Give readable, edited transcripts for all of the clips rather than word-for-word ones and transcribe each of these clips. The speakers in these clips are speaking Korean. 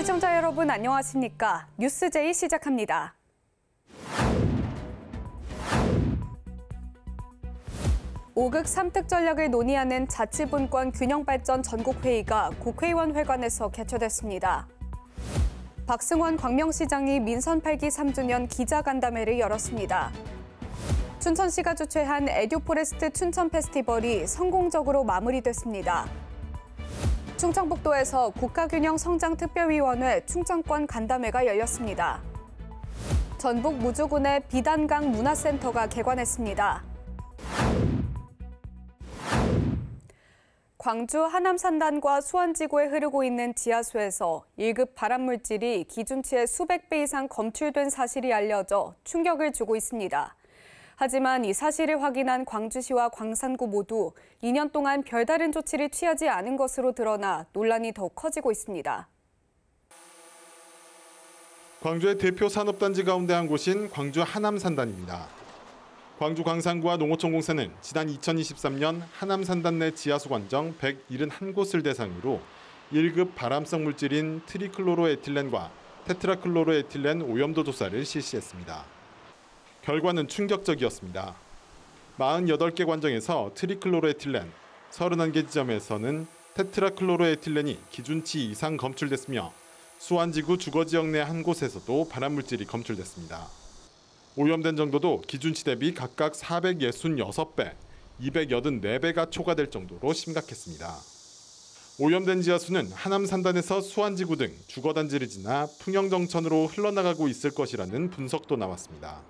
시청자 여러분 안녕하십니까? 뉴스제이 시작합니다. 오극 3특 전략을 논의하는 자치분권 균형발전 전국회의가 국회의원 회관에서 개최됐습니다. 박승원 광명시장이 민선 8기 3주년 기자간담회를 열었습니다. 춘천시가 주최한 에듀포레스트 춘천 페스티벌이 성공적으로 마무리됐습니다. 충청북도에서 국가균형성장특별위원회 충청권 간담회가 열렸습니다. 전북 무주군의 비단강 문화센터가 개관했습니다. 광주 하남산단과 수원지구에 흐르고 있는 지하수에서 1급 발암물질이 기준치의 수백 배 이상 검출된 사실이 알려져 충격을 주고 있습니다. 하지만 이 사실을 확인한 광주시와 광산구 모두 2년 동안 별다른 조치를 취하지 않은 것으로 드러나 논란이 더욱 커지고 있습니다. 광주의 대표 산업단지 가운데 한 곳인 광주 하남산단입니다. 광주 광산구와 농어촌공사는 지난 2023년 하남산단 내 지하수 관정 171곳을 대상으로 1급 발암성 물질인 트리클로로에틸렌과 테트라클로로에틸렌 오염도 조사를 실시했습니다. 결과는 충격적이었습니다. 48개 관정에서 트리클로로에틸렌, 31개 지점에서는 테트라클로로에틸렌이 기준치 이상 검출됐으며 수완지구 주거지역 내 한 곳에서도 발암물질이 검출됐습니다. 오염된 정도도 기준치 대비 각각 466배, 284배가 초과될 정도로 심각했습니다. 오염된 지하수는 하남산단에서 수완지구 등 주거단지를 지나 풍영정천으로 흘러나가고 있을 것이라는 분석도 나왔습니다.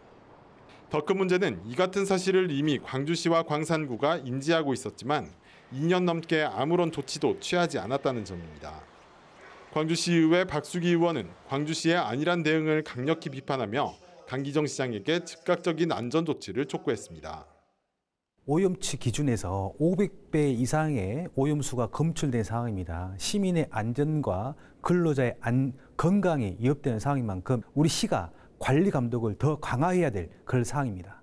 더 큰 문제는 이 같은 사실을 이미 광주시와 광산구가 인지하고 있었지만 2년 넘게 아무런 조치도 취하지 않았다는 점입니다. 광주시의회 박수기 의원은 광주시의 안일한 대응을 강력히 비판하며 강기정 시장에게 즉각적인 안전 조치를 촉구했습니다. 오염치 기준에서 500배 이상의 오염수가 검출된 상황입니다. 시민의 안전과 근로자의 건강이 위협되는 상황인 만큼 우리 시가 관리 감독을 더 강화해야 될 그런 상황입니다.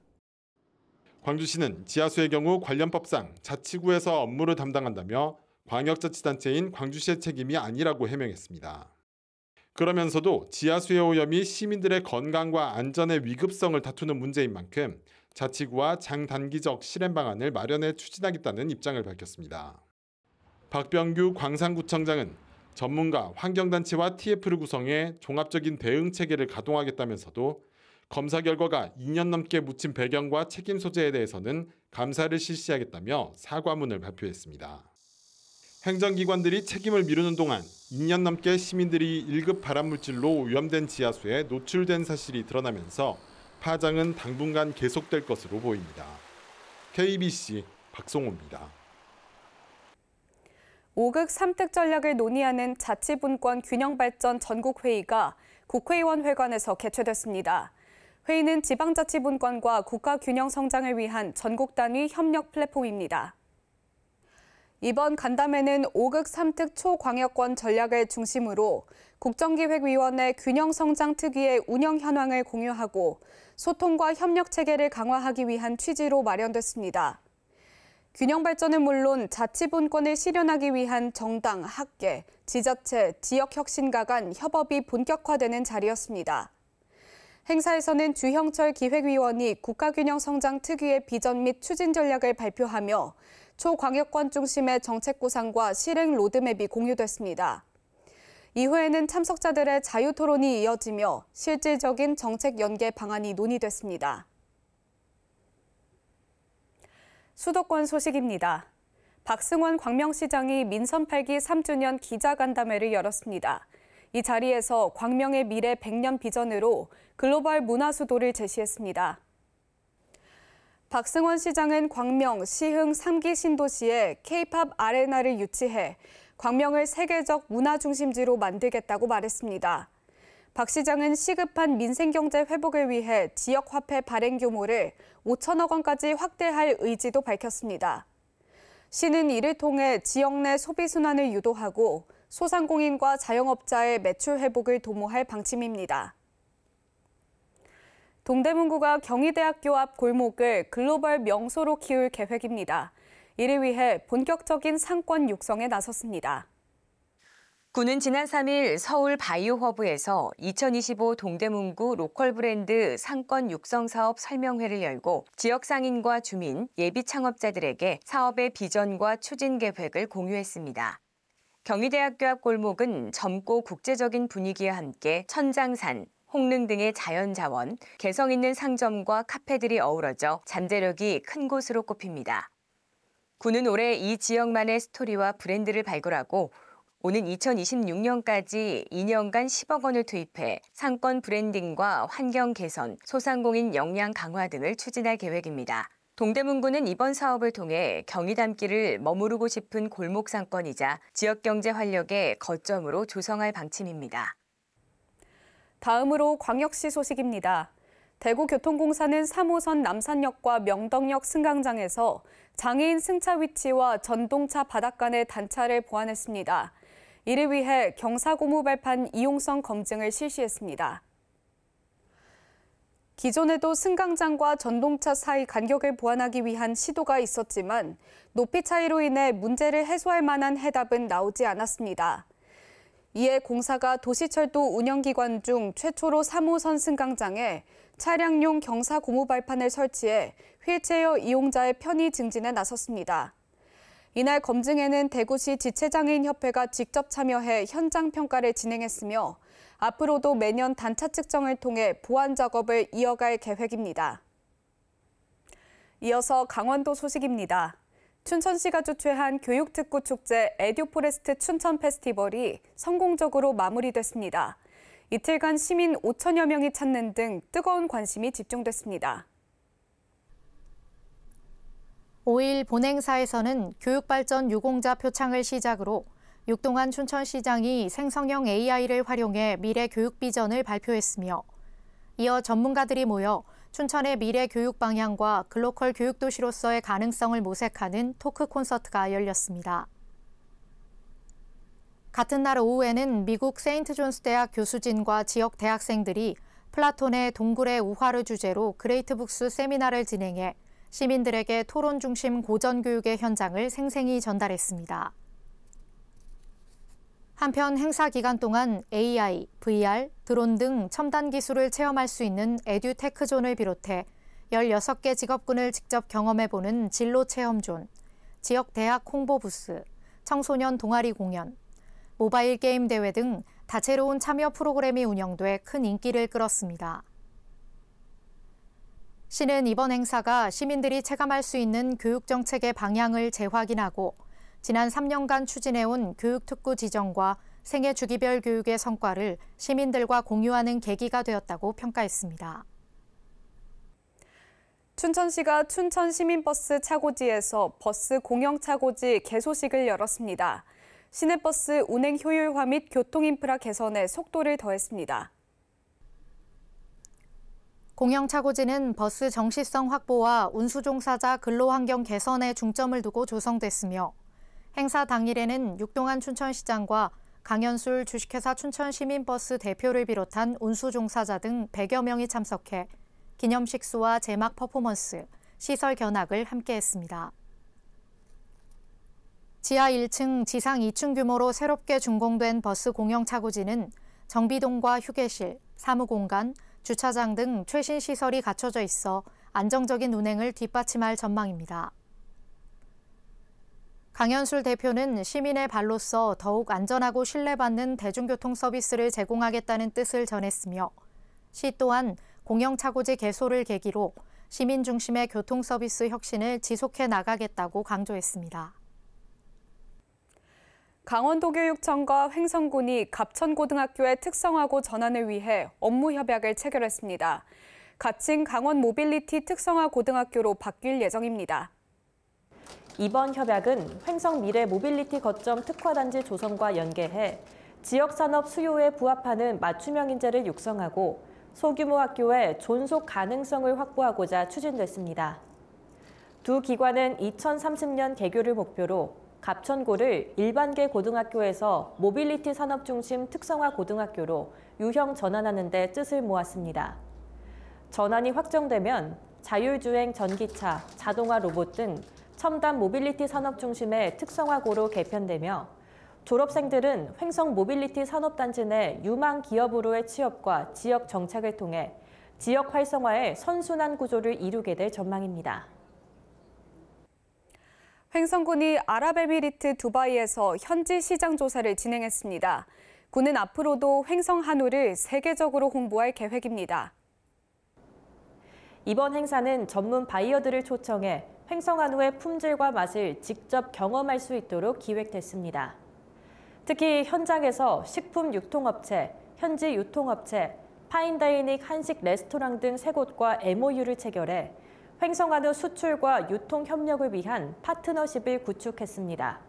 광주시는 지하수의 경우 관련 법상 자치구에서 업무를 담당한다며 광역자치단체인 광주시의 책임이 아니라고 해명했습니다. 그러면서도 지하수의 오염이 시민들의 건강과 안전의 위급성을 다투는 문제인 만큼 자치구와 장단기적 실행 방안을 마련해 추진하겠다는 입장을 밝혔습니다. 박병규 광산구청장은 전문가, 환경단체와 TF를 구성해 종합적인 대응 체계를 가동하겠다면서도 검사 결과가 2년 넘게 묻힌 배경과 책임 소재에 대해서는 감사를 실시하겠다며 사과문을 발표했습니다. 행정기관들이 책임을 미루는 동안 2년 넘게 시민들이 1급 발암물질로 오염된 지하수에 노출된 사실이 드러나면서 파장은 당분간 계속될 것으로 보입니다. KBC 박송호입니다. 오극 3특 전략을 논의하는 자치분권 균형발전 전국회의가 국회의원 회관에서 개최됐습니다. 회의는 지방자치분권과 국가균형성장을 위한 전국 단위 협력 플랫폼입니다. 이번 간담회는 오극 3특 초광역권 전략을 중심으로 국정기획위원회 균형성장특위의 운영 현황을 공유하고 소통과 협력 체계를 강화하기 위한 취지로 마련됐습니다. 균형발전은 물론 자치분권을 실현하기 위한 정당, 학계, 지자체, 지역혁신가 간 협업이 본격화되는 자리였습니다. 행사에서는 주형철 기획위원이 국가균형성장특위의 비전 및 추진 전략을 발표하며 초광역권 중심의 정책 구상과 실행 로드맵이 공유됐습니다. 이후에는 참석자들의 자유토론이 이어지며 실질적인 정책 연계 방안이 논의됐습니다. 수도권 소식입니다. 박승원 광명시장이 민선 8기 3주년 기자간담회를 열었습니다. 이 자리에서 광명의 미래 100년 비전으로 글로벌 문화수도를 제시했습니다. 박승원 시장은 광명, 시흥 3기 신도시에 K-팝 아레나를 유치해 광명을 세계적 문화중심지로 만들겠다고 말했습니다. 박 시장은 시급한 민생경제 회복을 위해 지역화폐 발행 규모를 5천억 원까지 확대할 의지도 밝혔습니다. 시는 이를 통해 지역 내 소비 순환을 유도하고 소상공인과 자영업자의 매출 회복을 도모할 방침입니다. 동대문구가 경희대학교 앞 골목을 글로벌 명소로 키울 계획입니다. 이를 위해 본격적인 상권 육성에 나섰습니다. 군은 지난 3일 서울 바이오허브에서 2025 동대문구 로컬 브랜드 상권 육성 사업 설명회를 열고 지역 상인과 주민, 예비 창업자들에게 사업의 비전과 추진 계획을 공유했습니다. 경희대학교 앞 골목은 젊고 국제적인 분위기와 함께 천장산, 홍릉 등의 자연자원, 개성 있는 상점과 카페들이 어우러져 잠재력이 큰 곳으로 꼽힙니다. 군은 올해 이 지역만의 스토리와 브랜드를 발굴하고 오는 2026년까지 2년간 10억 원을 투입해 상권 브랜딩과 환경 개선, 소상공인 역량 강화 등을 추진할 계획입니다. 동대문구는 이번 사업을 통해 경희 담길을 머무르고 싶은 골목 상권이자 지역 경제 활력의 거점으로 조성할 방침입니다. 다음으로 광역시 소식입니다. 대구교통공사는 3호선 남산역과 명덕역 승강장에서 장애인 승차 위치와 전동차 바닥 간의 단차를 보완했습니다. 이를 위해 경사고무 발판 이용성 검증을 실시했습니다. 기존에도 승강장과 전동차 사이 간격을 보완하기 위한 시도가 있었지만 높이 차이로 인해 문제를 해소할 만한 해답은 나오지 않았습니다. 이에 공사가 도시철도 운영기관 중 최초로 3호선 승강장에 차량용 경사 고무 발판을 설치해 휠체어 이용자의 편의 증진에 나섰습니다. 이날 검증에는 대구시 지체장애인협회가 직접 참여해 현장 평가를 진행했으며 앞으로도 매년 단차 측정을 통해 보완 작업을 이어갈 계획입니다. 이어서 강원도 소식입니다. 춘천시가 주최한 교육특구축제 에듀포레스트 춘천 페스티벌이 성공적으로 마무리됐습니다. 이틀간 시민 5천여 명이 찾는 등 뜨거운 관심이 집중됐습니다. 5일 본행사에서는 교육발전 유공자 표창을 시작으로 육동환 춘천시장이 생성형 AI를 활용해 미래 교육 비전을 발표했으며 이어 전문가들이 모여 춘천의 미래 교육 방향과 글로컬 교육 도시로서의 가능성을 모색하는 토크 콘서트가 열렸습니다. 같은 날 오후에는 미국 세인트존스 대학 교수진과 지역 대학생들이 플라톤의 동굴의 우화를 주제로 그레이트북스 세미나를 진행해 시민들에게 토론 중심 고전 교육의 현장을 생생히 전달했습니다. 한편 행사 기간 동안 AI, VR, 드론 등 첨단 기술을 체험할 수 있는 에듀테크존을 비롯해 16개 직업군을 직접 경험해보는 진로 체험존, 지역 대학 홍보 부스, 청소년 동아리 공연, 모바일 게임 대회 등 다채로운 참여 프로그램이 운영돼 큰 인기를 끌었습니다. 시는 이번 행사가 시민들이 체감할 수 있는 교육 정책의 방향을 재확인하고 지난 3년간 추진해온 교육특구 지정과 생애 주기별 교육의 성과를 시민들과 공유하는 계기가 되었다고 평가했습니다. 춘천시가 춘천시민버스 차고지에서 버스 공영차고지 개소식을 열었습니다. 시내버스 운행 효율화 및 교통인프라 개선에 속도를 더했습니다. 공영차고지는 버스 정시성 확보와 운수 종사자 근로환경 개선에 중점을 두고 조성됐으며 행사 당일에는 육동환 춘천시장과 강현술 주식회사 춘천시민버스 대표를 비롯한 운수 종사자 등 100여 명이 참석해 기념식수와 제막 퍼포먼스, 시설 견학을 함께했습니다. 지하 1층, 지상 2층 규모로 새롭게 준공된 버스 공영차고지는 정비동과 휴게실, 사무공간, 주차장 등 최신 시설이 갖춰져 있어 안정적인 운행을 뒷받침할 전망입니다. 강현술 대표는 시민의 발로서 더욱 안전하고 신뢰받는 대중교통 서비스를 제공하겠다는 뜻을 전했으며 시 또한 공영차고지 개소를 계기로 시민 중심의 교통 서비스 혁신을 지속해 나가겠다고 강조했습니다. 강원도교육청과 횡성군이 갑천고등학교의 특성화고 전환을 위해 업무 협약을 체결했습니다. 가칭 강원 모빌리티 특성화 고등학교로 바뀔 예정입니다. 이번 협약은 횡성 미래 모빌리티 거점 특화단지 조성과 연계해 지역산업 수요에 부합하는 맞춤형 인재를 육성하고 소규모 학교의 존속 가능성을 확보하고자 추진됐습니다. 두 기관은 2030년 개교를 목표로 갑천고를 일반계 고등학교에서 모빌리티 산업 중심 특성화 고등학교로 유형 전환하는 데 뜻을 모았습니다. 전환이 확정되면 자율주행 전기차, 자동화 로봇 등 첨단 모빌리티 산업 중심의 특성화고로 개편되며 졸업생들은 횡성 모빌리티 산업단지 내 유망 기업으로의 취업과 지역 정책을 통해 지역 활성화의 선순환 구조를 이루게 될 전망입니다. 횡성군이 아랍에미리트 두바이에서 현지 시장 조사를 진행했습니다. 군은 앞으로도 횡성 한우를 세계적으로 홍보할 계획입니다. 이번 행사는 전문 바이어들을 초청해 횡성 한우의 품질과 맛을 직접 경험할 수 있도록 기획됐습니다. 특히 현장에서 식품 유통업체, 현지 유통업체, 파인다이닝 한식 레스토랑 등 3곳과 MOU를 체결해 횡성 한우 수출과 유통 협력을 위한 파트너십을 구축했습니다.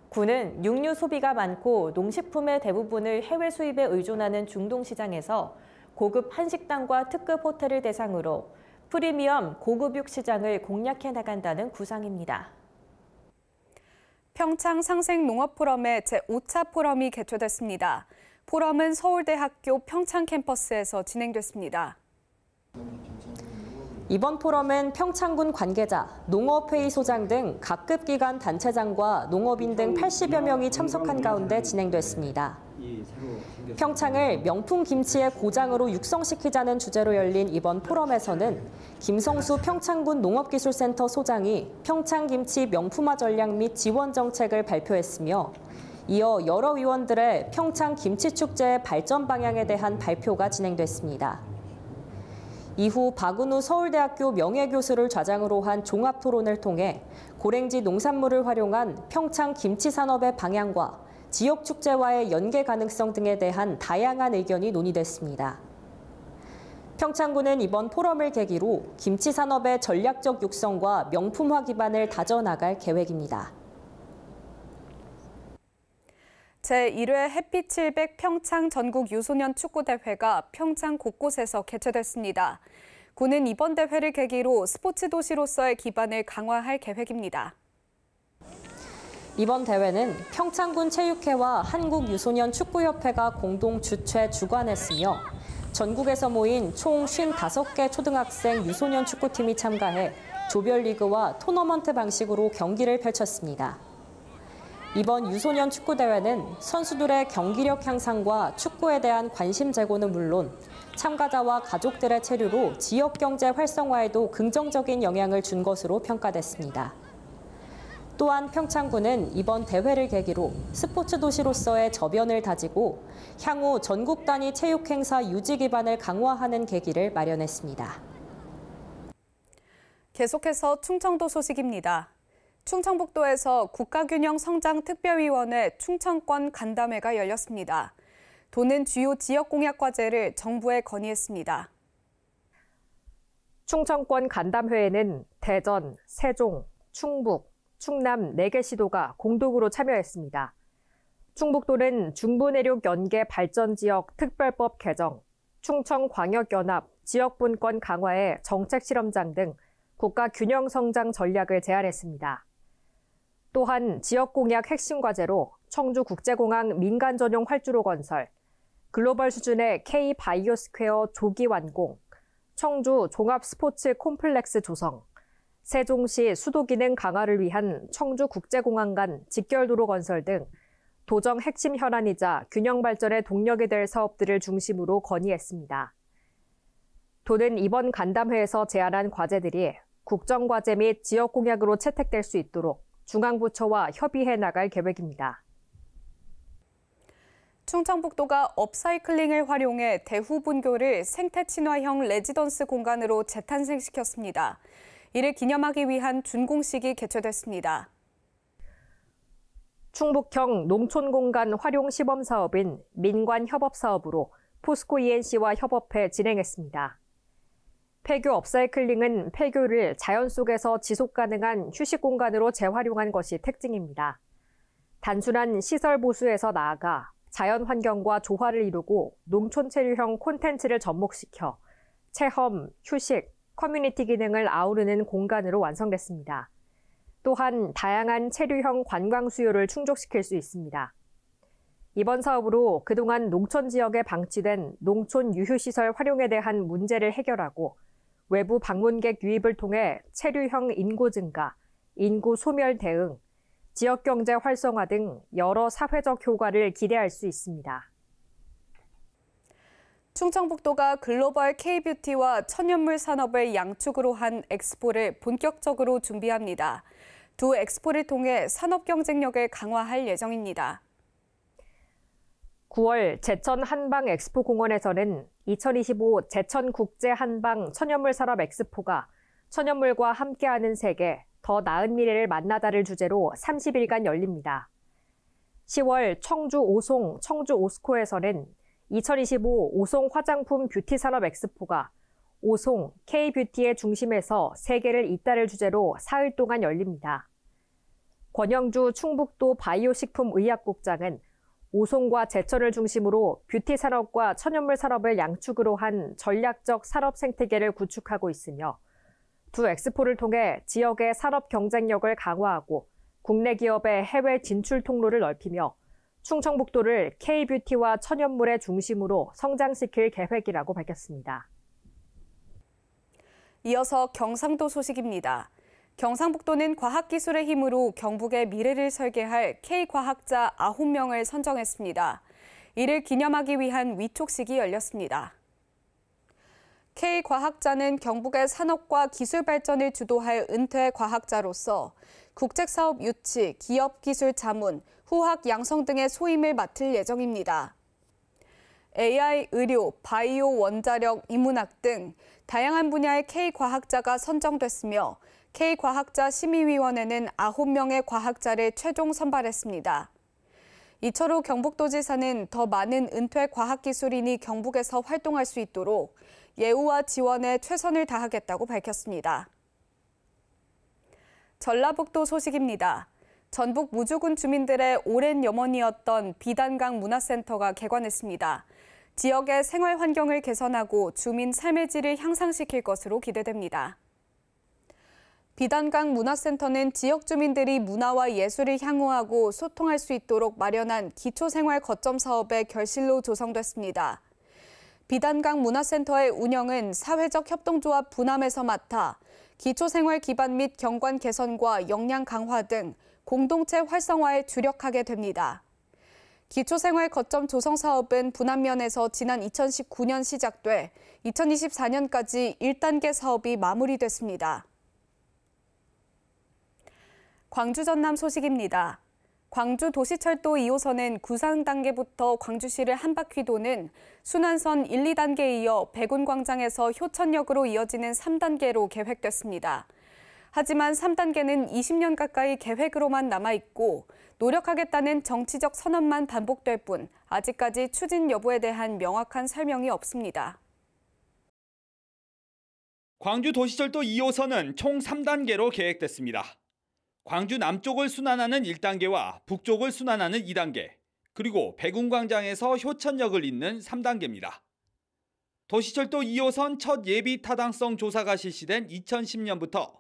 군은 육류 소비가 많고 농식품의 대부분을 해외 수입에 의존하는 중동 시장에서 고급 한식당과 특급 호텔을 대상으로 프리미엄 고급육 시장을 공략해 나간다는 구상입니다. 평창 상생농업포럼의 제5차 포럼이 개최됐습니다. 포럼은 서울대학교 평창 캠퍼스에서 진행됐습니다. 이번 포럼은 평창군 관계자, 농업회의 소장 등 각급 기관 단체장과 농업인 등 80여 명이 참석한 가운데 진행됐습니다. 평창을 명품 김치의 고장으로 육성시키자는 주제로 열린 이번 포럼에서는 김성수 평창군 농업기술센터 소장이 평창김치 명품화 전략 및 지원 정책을 발표했으며 이어 여러 위원들의 평창김치축제의 발전 방향에 대한 발표가 진행됐습니다. 이후 박은우 서울대학교 명예교수를 좌장으로 한 종합토론을 통해 고랭지 농산물을 활용한 평창 김치 산업의 방향과 지역 축제와의 연계 가능성 등에 대한 다양한 의견이 논의됐습니다. 평창군은 이번 포럼을 계기로 김치 산업의 전략적 육성과 명품화 기반을 다져나갈 계획입니다. 제1회 햇빛 700 평창 전국 유소년 축구대회가 평창 곳곳에서 개최됐습니다. 군은 이번 대회를 계기로 스포츠 도시로서의 기반을 강화할 계획입니다. 이번 대회는 평창군 체육회와 한국유소년축구협회가 공동 주최 주관했으며 전국에서 모인 총 55개 초등학생 유소년 축구팀이 참가해 조별리그와 토너먼트 방식으로 경기를 펼쳤습니다. 이번 유소년 축구대회는 선수들의 경기력 향상과 축구에 대한 관심 제고는 물론 참가자와 가족들의 체류로 지역 경제 활성화에도 긍정적인 영향을 준 것으로 평가됐습니다. 또한 평창군은 이번 대회를 계기로 스포츠 도시로서의 저변을 다지고 향후 전국 단위 체육 행사 유지 기반을 강화하는 계기를 마련했습니다. 계속해서 충청도 소식입니다. 충청북도에서 국가균형성장특별위원회 충청권 간담회가 열렸습니다. 도는 주요 지역 공약 과제를 정부에 건의했습니다. 충청권 간담회에는 대전, 세종, 충북, 충남 4개 시도가 공동으로 참여했습니다. 충북도는 중부내륙 연계 발전지역 특별법 개정, 충청광역연합 지역분권 강화의 정책실험장 등 국가균형성장 전략을 제안했습니다. 또한 지역공약 핵심 과제로 청주국제공항 민간전용 활주로 건설, 글로벌 수준의 K-바이오스퀘어 조기 완공, 청주 종합스포츠 콤플렉스 조성, 세종시 수도기능 강화를 위한 청주국제공항 간 직결도로 건설 등 도정 핵심 현안이자 균형 발전의 동력이 될 사업들을 중심으로 건의했습니다. 도는 이번 간담회에서 제안한 과제들이 국정과제 및 지역공약으로 채택될 수 있도록 중앙부처와 협의해 나갈 계획입니다. 충청북도가 업사이클링을 활용해 대후분교를 생태친화형 레지던스 공간으로 재탄생시켰습니다. 이를 기념하기 위한 준공식이 개최됐습니다. 충북형 농촌공간 활용 시범 사업인 민관 협업 사업으로 포스코 ENC와 협업해 진행했습니다. 폐교 업사이클링은 폐교를 자연 속에서 지속 가능한 휴식 공간으로 재활용한 것이 특징입니다. 단순한 시설 보수에서 나아가 자연 환경과 조화를 이루고 농촌 체류형 콘텐츠를 접목시켜 체험, 휴식, 커뮤니티 기능을 아우르는 공간으로 완성됐습니다. 또한 다양한 체류형 관광 수요를 충족시킬 수 있습니다. 이번 사업으로 그동안 농촌 지역에 방치된 농촌 유휴시설 활용에 대한 문제를 해결하고 외부 방문객 유입을 통해 체류형 인구 증가, 인구 소멸 대응, 지역 경제 활성화 등 여러 사회적 효과를 기대할 수 있습니다. 충청북도가 글로벌 K뷰티와 천연물 산업을 양축으로 한 엑스포를 본격적으로 준비합니다. 두 엑스포를 통해 산업 경쟁력을 강화할 예정입니다. 9월 제천 한방 엑스포 공원에서는 2025 제천 국제 한방 천연물 산업 엑스포가 천연물과 함께하는 세계, 더 나은 미래를 만나다를 주제로 30일간 열립니다. 10월 청주 오송, 청주 오스코에서는 2025 오송 화장품 뷰티 산업 엑스포가 오송, K뷰티의 중심에서 세계를 잇따를 주제로 사흘 동안 열립니다. 권영주 충북도 바이오식품의약국장은 오송과 제천을 중심으로 뷰티 산업과 천연물 산업을 양축으로 한 전략적 산업 생태계를 구축하고 있으며 두 엑스포를 통해 지역의 산업 경쟁력을 강화하고 국내 기업의 해외 진출 통로를 넓히며 충청북도를 K뷰티와 천연물의 중심으로 성장시킬 계획이라고 밝혔습니다. 이어서 경상도 소식입니다. 경상북도는 과학기술의 힘으로 경북의 미래를 설계할 K과학자 9명을 선정했습니다. 이를 기념하기 위한 위촉식이 열렸습니다. K과학자는 경북의 산업과 기술 발전을 주도할 은퇴 과학자로서 국책사업 유치, 기업기술 자문, 후학 양성 등의 소임을 맡을 예정입니다. AI, 의료, 바이오, 원자력, 인문학 등 다양한 분야의 K과학자가 선정됐으며 K과학자 심의위원회는 9명의 과학자를 최종 선발했습니다. 이철우 경북도지사는 더 많은 은퇴 과학기술인이 경북에서 활동할 수 있도록 예우와 지원에 최선을 다하겠다고 밝혔습니다. 전라북도 소식입니다. 전북 무주군 주민들의 오랜 염원이었던 비단강 문화센터가 개관했습니다. 지역의 생활 환경을 개선하고 주민 삶의 질을 향상시킬 것으로 기대됩니다. 비단강 문화센터는 지역 주민들이 문화와 예술을 향유하고 소통할 수 있도록 마련한 기초생활 거점 사업의 결실로 조성됐습니다. 비단강 문화센터의 운영은 사회적 협동조합 부남에서 맡아 기초생활 기반 및 경관 개선과 역량 강화 등 공동체 활성화에 주력하게 됩니다. 기초생활 거점 조성 사업은 부남면에서 지난 2019년 시작돼 2024년까지 1단계 사업이 마무리됐습니다. 광주 전남 소식입니다. 광주 도시철도 2호선은 구상 단계부터 광주시를 한 바퀴 도는 순환선 1, 2단계에 이어 백운광장에서 효천역으로 이어지는 3단계로 계획됐습니다. 하지만 3단계는 20년 가까이 계획으로만 남아있고 노력하겠다는 정치적 선언만 반복될 뿐 아직까지 추진 여부에 대한 명확한 설명이 없습니다. 광주 도시철도 2호선은 총 3단계로 계획됐습니다. 광주 남쪽을 순환하는 1단계와 북쪽을 순환하는 2단계, 그리고 백운광장에서 효천역을 잇는 3단계입니다. 도시철도 2호선 첫 예비 타당성 조사가 실시된 2010년부터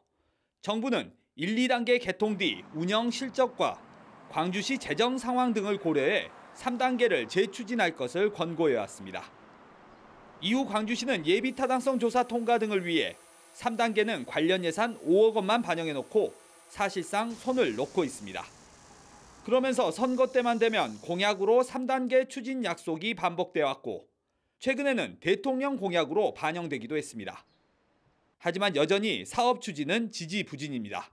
정부는 1, 2단계 개통 뒤 운영 실적과 광주시 재정 상황 등을 고려해 3단계를 재추진할 것을 권고해왔습니다. 이후 광주시는 예비 타당성 조사 통과 등을 위해 3단계는 관련 예산 5억 원만 반영해놓고 사실상 손을 놓고 있습니다. 그러면서 선거 때만 되면 공약으로 3단계 추진 약속이 반복돼 왔고 최근에는 대통령 공약으로 반영되기도 했습니다. 하지만 여전히 사업 추진은 지지부진입니다.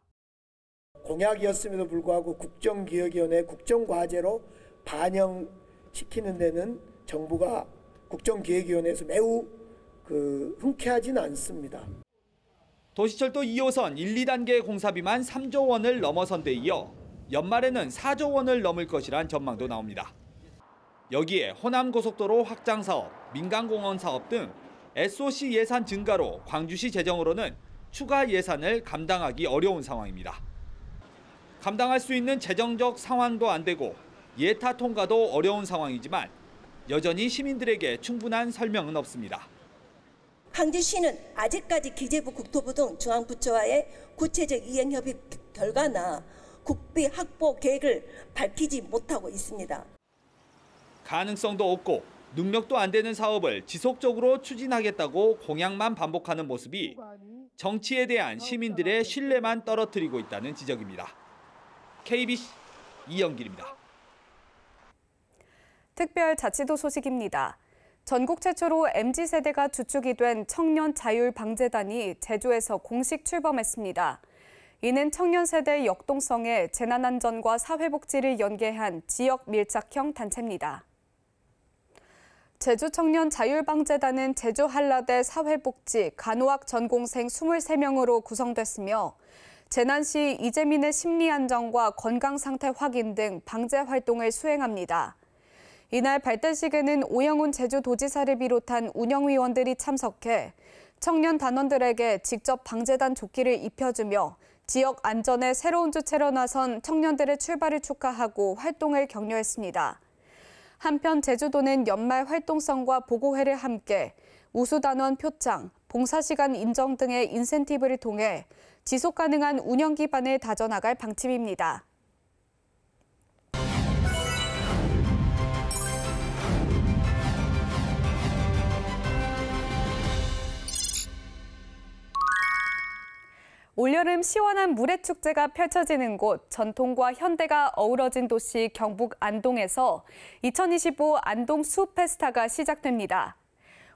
공약이었음에도 불구하고 국정기획위원회 국정과제로 반영시키는 데는 정부가 국정기획위원회에서 매우 흔쾌하지는 않습니다. 도시철도 2호선 1, 2단계 공사비만 3조 원을 넘어선 데 이어 연말에는 4조 원을 넘을 것이란 전망도 나옵니다. 여기에 호남고속도로 확장 사업, 민간공원 사업 등 SOC 예산 증가로 광주시 재정으로는 추가 예산을 감당하기 어려운 상황입니다. 감당할 수 있는 재정적 상황도 안 되고 예타 통과도 어려운 상황이지만 여전히 시민들에게 충분한 설명은 없습니다. 광주시는 아직까지 기재부, 국토부 등 중앙부처와의 구체적 이행 협의 결과나 국비 확보 계획을 밝히지 못하고 있습니다. 가능성도 없고 능력도 안 되는 사업을 지속적으로 추진하겠다고 공약만 반복하는 모습이 정치에 대한 시민들의 신뢰만 떨어뜨리고 있다는 지적입니다. KBC 이영길입니다. 특별자치도 소식입니다. 전국 최초로 MZ세대가 주축이 된 청년자율방재단이 제주에서 공식 출범했습니다. 이는 청년 세대의 역동성에 재난안전과 사회복지를 연계한 지역 밀착형 단체입니다. 제주청년자율방재단은 제주 한라대 사회복지, 간호학 전공생 23명으로 구성됐으며 재난 시 이재민의 심리 안정과 건강 상태 확인 등 방재 활동을 수행합니다. 이날 발대식에는 오영훈 제주도지사를 비롯한 운영위원들이 참석해 청년 단원들에게 직접 방재단 조끼를 입혀주며 지역 안전에 새로운 주체로 나선 청년들의 출발을 축하하고 활동을 격려했습니다. 한편 제주도는 연말 활동성과 보고회를 함께 우수단원 표창, 봉사시간 인정 등의 인센티브를 통해 지속 가능한 운영 기반을 다져나갈 방침입니다. 올여름 시원한 물회축제가 펼쳐지는 곳, 전통과 현대가 어우러진 도시 경북 안동에서 2025 안동 숲페스타가 시작됩니다.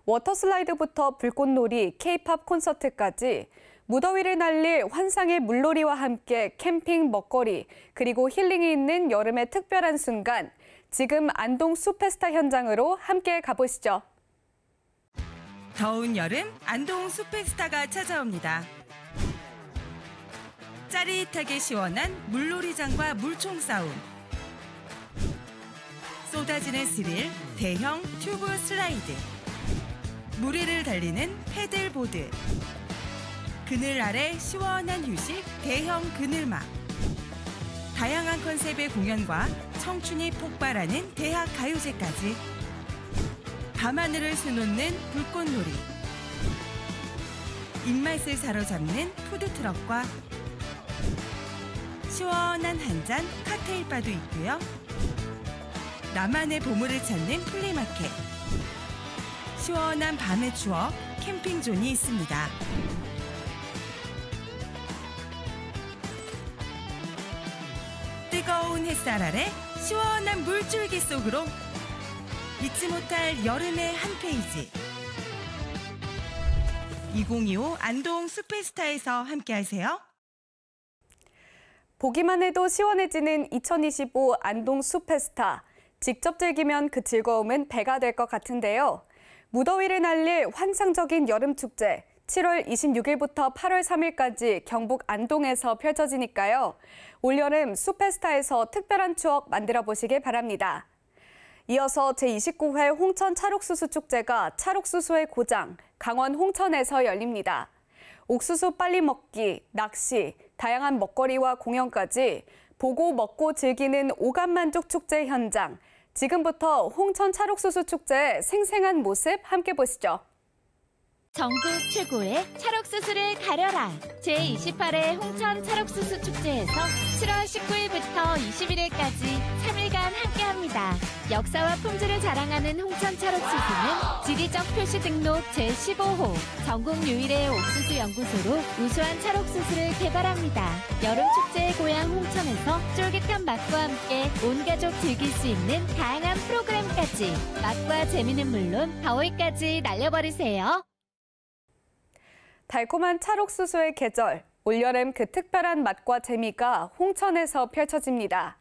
워터슬라이드부터 불꽃놀이, K-팝 콘서트까지 무더위를 날릴 환상의 물놀이와 함께 캠핑, 먹거리, 그리고 힐링이 있는 여름의 특별한 순간, 지금 안동 숲페스타 현장으로 함께 가보시죠. 더운 여름 안동 숲페스타가 찾아옵니다. 짜릿하게 시원한 물놀이장과 물총 싸움, 쏟아지는 스릴, 대형 튜브 슬라이드, 물 위를 달리는 패들보드, 그늘 아래 시원한 휴식, 대형 그늘막, 다양한 컨셉의 공연과 청춘이 폭발하는 대학 가요제까지, 밤하늘을 수놓는 불꽃놀이, 입맛을 사로잡는 푸드트럭과 시원한 한잔 칵테일바도 있고요. 나만의 보물을 찾는 플리마켓, 시원한 밤의 추억 캠핑존이 있습니다. 뜨거운 햇살 아래 시원한 물줄기 속으로 잊지 못할 여름의 한 페이지. 2025 안동 숲페스타에서 함께하세요. 보기만 해도 시원해지는 2025 안동 숲페스타. 직접 즐기면 그 즐거움은 배가 될 것 같은데요. 무더위를 날릴 환상적인 여름축제. 7월 26일부터 8월 3일까지 경북 안동에서 펼쳐지니까요. 올여름 숲페스타에서 특별한 추억 만들어 보시길 바랍니다. 이어서 제29회 홍천 찰옥수수축제가 찰옥수수의 고장, 강원 홍천에서 열립니다. 옥수수 빨리 먹기, 낚시, 다양한 먹거리와 공연까지 보고 먹고 즐기는 오감만족 축제 현장. 지금부터 홍천 찰옥수수 축제의 생생한 모습 함께 보시죠. 전국 최고의 찰옥수수를 가려라. 제28회 홍천 찰옥수수 축제에서 7월 19일부터 21일까지 3일간 함께합니다. 역사와 품질을 자랑하는 홍천 찰옥수수는 지리적 표시 등록 제15호 전국 유일의 옥수수 연구소로 우수한 찰옥수수를 개발합니다. 여름 축제의 고향 홍천에서 쫄깃한 맛과 함께 온 가족 즐길 수 있는 다양한 프로그램까지 맛과 재미는 물론 더위까지 날려버리세요. 달콤한 찰옥수수의 계절, 올여름 그 특별한 맛과 재미가 홍천에서 펼쳐집니다.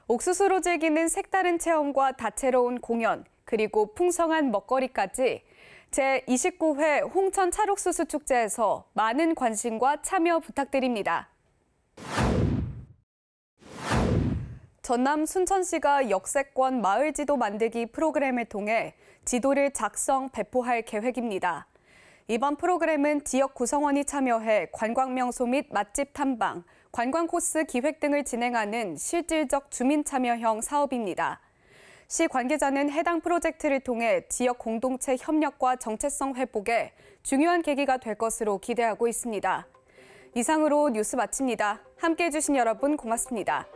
옥수수로 즐기는 색다른 체험과 다채로운 공연, 그리고 풍성한 먹거리까지 제29회 홍천 찰옥수수 축제에서 많은 관심과 참여 부탁드립니다. 전남 순천시가 역세권 마을지도 만들기 프로그램을 통해 지도를 작성, 배포할 계획입니다. 이번 프로그램은 지역 구성원이 참여해 관광명소 및 맛집 탐방, 관광 코스 기획 등을 진행하는 실질적 주민 참여형 사업입니다. 시 관계자는 해당 프로젝트를 통해 지역 공동체 협력과 정체성 회복에 중요한 계기가 될 것으로 기대하고 있습니다. 이상으로 뉴스 마칩니다. 함께해 주신 여러분 고맙습니다.